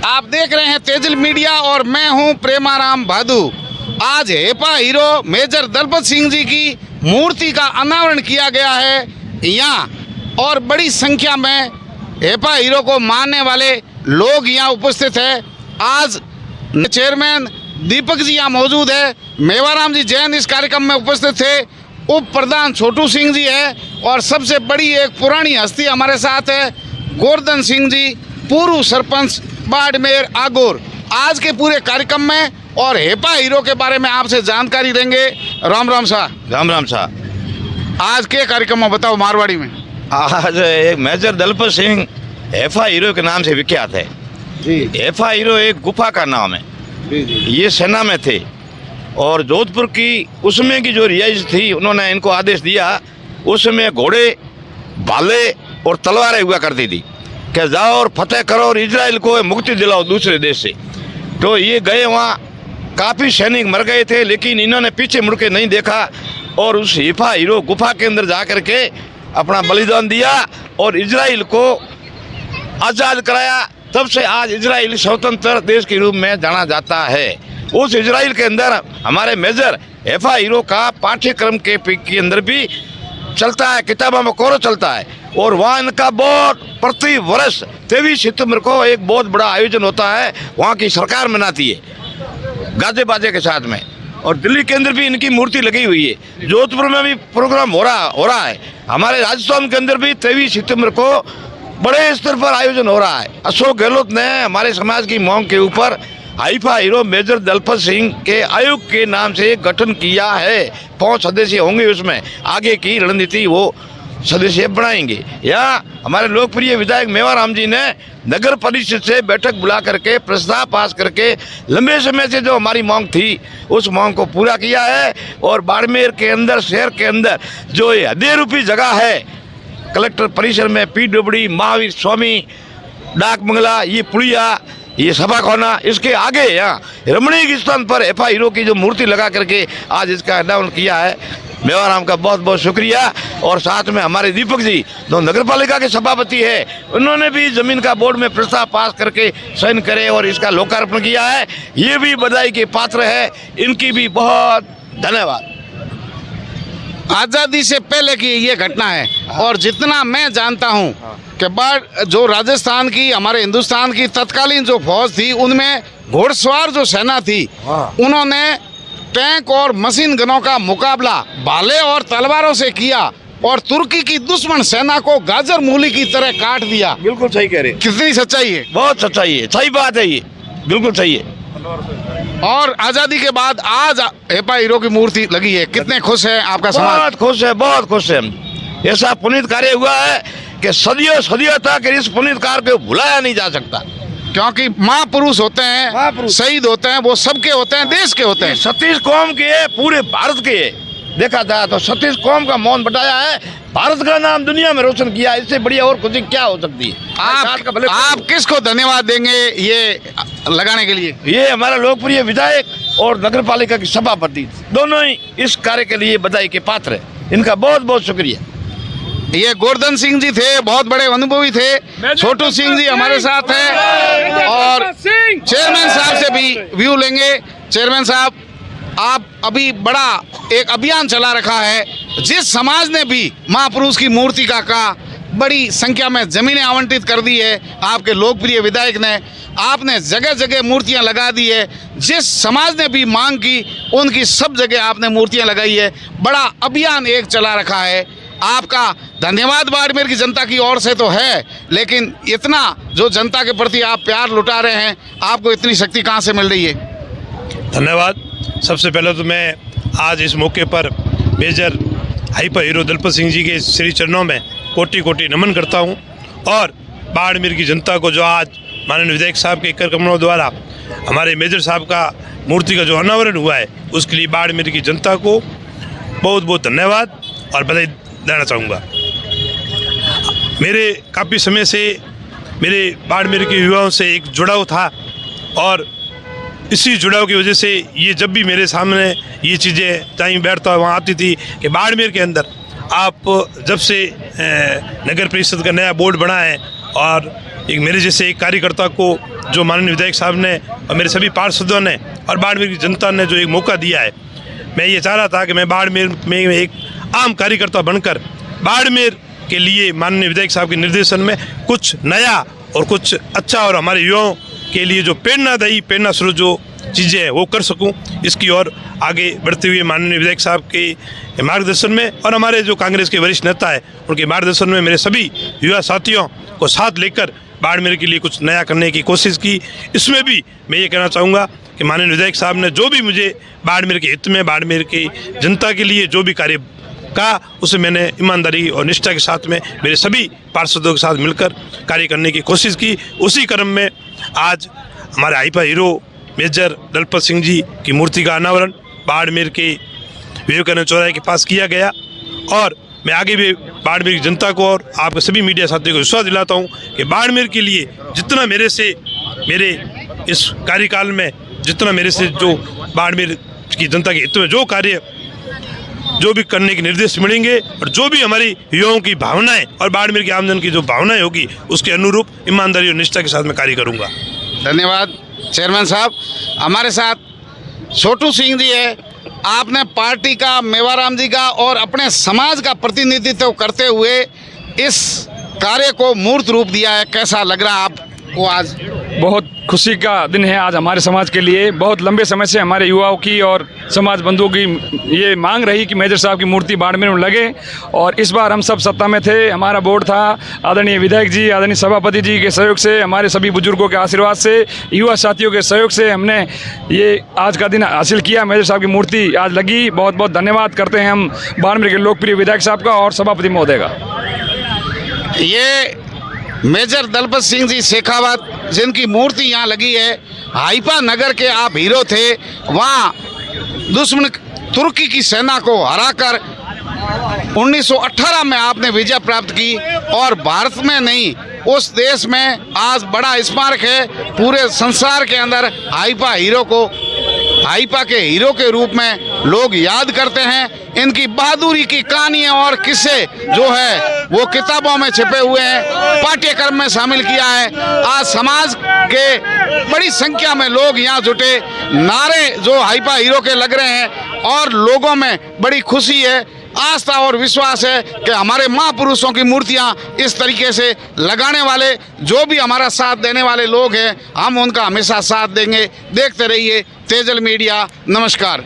आप देख रहे हैं तेजिल मीडिया और मैं हूं प्रेमाराम भादु। आज Haifa hero major Dalpat Singh ji की मूर्ति का अनावरण किया गया है यहाँ, और बड़ी संख्या में हेपा हीरो को मानने वाले लोग यहाँ उपस्थित हैं। आज चेयरमैन दीपक जी यहाँ मौजूद है, मेवाराम जी जैन इस कार्यक्रम में उपस्थित थे, उप प्रधान छोटू सिंह जी है, और सबसे बड़ी एक पुरानी हस्ती हमारे साथ है गोवर्धन सिंह जी, पूर्व सरपंच बाड़मेर आगोर। आज के पूरे कार्यक्रम में और हेपा हीरो के बारे में आपसे जानकारी देंगे। राम राम शाह। राम राम साहब। आज के कार्यक्रम में बताओ मारवाड़ी में। आज एक मेजर दलपत सिंह हेफा हीरो के नाम से विख्यात है जी। हेफा हीरो एक गुफा का नाम है जी जी। ये सेना में थे और जोधपुर की उसमें की जो रिहाइश थी, उन्होंने इनको आदेश दिया, उसमें घोड़े भाले और तलवारें हुआ करती थी कि जाओ और फतेह करो और इजराइल को मुक्ति दिलाओ दूसरे देश से। तो ये गए, वहाँ काफ़ी सैनिक मर गए थे, लेकिन इन्होंने पीछे मुड़ के नहीं देखा और उस हेफा हीरो गुफा के अंदर जा कर के अपना बलिदान दिया और इजराइल को आज़ाद कराया। तब से आज इजराइल स्वतंत्र देश के रूप में जाना जाता है। उस इजराइल के अंदर हमारे मेजर हेफा हीरो का पाठ्यक्रम के अंदर भी चलता है, किताबों में कोरो चलता है, और वहाँ इनका बहुत प्रति वर्ष 23 सितंबर को एक बहुत बड़ा आयोजन होता है, वहाँ की सरकार मनाती है गाजे बाजे के साथ में, और दिल्ली के अंदर भी इनकी मूर्ति लगी हुई है। जोधपुर में भी प्रोग्राम हो रहा है। हमारे राजस्थान के अंदर भी 23 सितंबर को बड़े स्तर पर आयोजन हो रहा है। अशोक गहलोत ने हमारे समाज की मांग के ऊपर हेफा हीरो मेजर दलपत सिंह के आयोग के नाम से एक गठन किया है। 5 सदस्य होंगे, उसमें आगे की रणनीति वो सदस्य बनाएंगे। यहाँ हमारे लोकप्रिय विधायक मेवाराम जी ने नगर परिषद से बैठक बुला करके प्रस्ताव पास करके लंबे समय से जो हमारी मांग थी उस मांग को पूरा किया है। और बाड़मेर के अंदर, शहर के अंदर जो ये हृदय रूपी जगह है, कलेक्टर परिसर में पीडब्ल्यूडी, महावीर स्वामी, डाक बंगला, ये पुड़िया, ये सभा खाना, इसके आगे यहाँ रमणीक स्थान पर हेफा हीरो की जो मूर्ति लगा करके आज इसका अनावरण किया है। मेवाराम का बहुत बहुत शुक्रिया। और साथ में हमारे दीपक जी जो नगर पालिका के सभापति है, उन्होंने भी जमीन का बोर्ड में प्रस्ताव पास करके साइन करे और इसका लोकार्पण किया है। ये भी बधाई के पात्र है, इनकी भी बहुत धन्यवाद। आज़ादी से पहले की ये घटना है, और जितना मैं जानता हूँ कि बाढ़ जो राजस्थान की, हमारे हिंदुस्तान की तत्कालीन जो फौज थी, उनमें घोड़सवार जो सेना थी, उन्होंने टैंक और मशीन गनों का मुकाबला भाले और तलवारों से किया और तुर्की की दुश्मन सेना को गाजर मूली की तरह काट दिया। बिल्कुल सही कह रहे हैं। कितनी सच्चाई है? बहुत सच्चाई है, सही बात है, ये बिल्कुल सही है। और आज़ादी के बाद आज हेपा हीरो की मूर्ति लगी है, कितने खुश है आपका समाज? बहुत खुश है, बहुत खुश है हम। ऐसा पुनीत कार्य हुआ है कि सदियों सदियों तक इस पुनीत कार्य को भुलाया नहीं जा सकता, क्योंकि महापुरुष होते हैं, महापुरुष शहीद होते हैं, वो सबके होते हैं, देश के होते हैं। 36 कौम के है, पूरे भारत के है। देखा जाए तो 36 कौम का मौन बटाया है, भारत का नाम दुनिया में रोशन किया। इससे बढ़िया और खुशी क्या हो सकती है? आप किसको धन्यवाद देंगे ये लगाने के लिए? ये हमारा लोकप्रिय विधायक और नगर पालिका की सभापति, दोनों ही इस कार्य के लिए बधाई के पात्र है। इनका बहुत बहुत शुक्रिया। ये गोवर्धन सिंह जी थे, बहुत बड़े अनुभवी थे। छोटू सिंह जी हमारे साथ हैं, और चेयरमैन साहब से भी व्यू लेंगे। चेयरमैन साहब, आप अभी बड़ा एक अभियान चला रखा है, जिस समाज ने भी महापुरुष की मूर्ति का बड़ी संख्या में जमीनें आवंटित कर दी है, आपके लोकप्रिय विधायक ने, आपने जगह जगह मूर्तियां लगा दी है। जिस समाज ने भी मांग की, उनकी सब जगह आपने मूर्तियां लगाई है। बड़ा अभियान एक चला रखा है। आपका धन्यवाद बाड़मेर की जनता की ओर से तो है, लेकिन इतना जो जनता के प्रति आप प्यार लुटा रहे हैं, आपको इतनी शक्ति कहाँ से मिल रही है? धन्यवाद। सबसे पहले तो मैं आज इस मौके पर मेजर हेफा हीरो दलपत सिंह जी के श्री चरणों में कोटि कोटि नमन करता हूं, और बाड़मेर की जनता को जो आज माननीय विधायक साहब के कार्यक्रमों द्वारा हमारे मेजर साहब का मूर्ति का जो अनावरण हुआ है, उसके लिए बाड़मेर की जनता को बहुत बहुत धन्यवाद और बधाई देना चाहूँगा। मेरे काफ़ी समय से मेरे बाड़मेर के युवाओं से एक जुड़ाव था, और इसी जुड़ाव की वजह से ये जब भी मेरे सामने ये चीज़ें टाइम बैठता वहाँ आती थी कि बाड़मेर के अंदर आप जब से नगर परिषद का नया बोर्ड बना है और एक मेरे जैसे एक कार्यकर्ता को जो माननीय विधायक साहब ने और मेरे सभी पार्षदों ने और बाड़मेर की जनता ने जो एक मौका दिया है, मैं ये चाह रहा था कि मैं बाड़मेर में एक आम कार्यकर्ता बनकर बाड़मेर के लिए माननीय विधायक साहब के निर्देशन में कुछ नया और कुछ अच्छा और हमारे युवाओं के लिए जो प्रेरणादायी प्रेरणा स्रोत जो चीज़ें हैं वो कर सकूं। इसकी ओर आगे बढ़ते हुए माननीय विधायक साहब के मार्गदर्शन में और हमारे जो कांग्रेस के वरिष्ठ नेता है उनके मार्गदर्शन में मेरे सभी युवा साथियों को साथ लेकर बाड़मेर के लिए कुछ नया करने की कोशिश की। इसमें भी मैं ये कहना चाहूँगा कि माननीय विधायक साहब ने जो भी मुझे बाड़मेर के हित में बाड़मेर की जनता के लिए जो भी कार्य कहा उसे मैंने ईमानदारी और निष्ठा के साथ में मेरे सभी पार्षदों के साथ मिलकर कार्य करने की कोशिश की। उसी क्रम में आज हमारे Haifa hero major Dalpat Singh ji की मूर्ति का अनावरण बाड़मेर के विवेकानंद चौराहे के पास किया गया और मैं आगे भी बाड़मेर की जनता को और आपके सभी मीडिया साथियों को विश्वास दिलाता हूं कि बाड़मेर के लिए जितना मेरे इस कार्यकाल में जितना मेरे से जो बाड़मेर की जनता के हित में जो कार्य जो भी करने के निर्देश मिलेंगे और जो भी हमारी युवाओं की भावनाएं और बाड़मेर की आमजन की जो भावनाएं होगी उसके अनुरूप ईमानदारी और निष्ठा के साथ मैं कार्य करूँगा। धन्यवाद चेयरमैन साहब। हमारे साथ छोटू सिंह जी है। आपने पार्टी का, मेवाराम जी का और अपने समाज का प्रतिनिधित्व करते हुए इस कार्य को मूर्त रूप दिया है। कैसा लग रहा है आपको आज? बहुत खुशी का दिन है आज हमारे समाज के लिए। बहुत लंबे समय से हमारे युवाओं की और समाज बंधुओं की ये मांग रही कि मेजर साहब की मूर्ति बाड़मेर में लगे और इस बार हम सब सत्ता में थे। हमारा बोर्ड था, आदरणीय विधायक जी, आदरणीय सभापति जी के सहयोग से, हमारे सभी बुजुर्गों के आशीर्वाद से, युवा साथियों के सहयोग से हमने ये आज का दिन हासिल किया। मेजर साहब की मूर्ति आज लगी। बहुत बहुत धन्यवाद करते हैं हम बाड़मेर के लोकप्रिय विधायक साहब का और सभापति महोदय का। ये मेजर दलपत सिंह जी शेखावत जिनकी मूर्ति यहाँ लगी है। हाइपा नगर के आप हीरो थे। वहाँ दुश्मन तुर्की की सेना को हराकर 1918 में आपने विजय प्राप्त की और भारत में नहीं उस देश में आज बड़ा स्मारक है। पूरे संसार के अंदर हाइपा हीरो को हाइपा के हीरो के रूप में लोग याद करते हैं। इनकी बहादुरी की कहानियां और किस्से जो है वो किताबों में छिपे हुए हैं, पाठ्यक्रम में शामिल किया है। आज समाज के बड़ी संख्या में लोग यहाँ जुटे, नारे जो हाइपा हीरो के लग रहे हैं और लोगों में बड़ी खुशी है, आस्था और विश्वास है कि हमारे महापुरुषों की मूर्तियां इस तरीके से लगाने वाले जो भी हमारा साथ देने वाले लोग हैं हम उनका हमेशा साथ देंगे। देखते रहिए तेजल मीडिया। नमस्कार।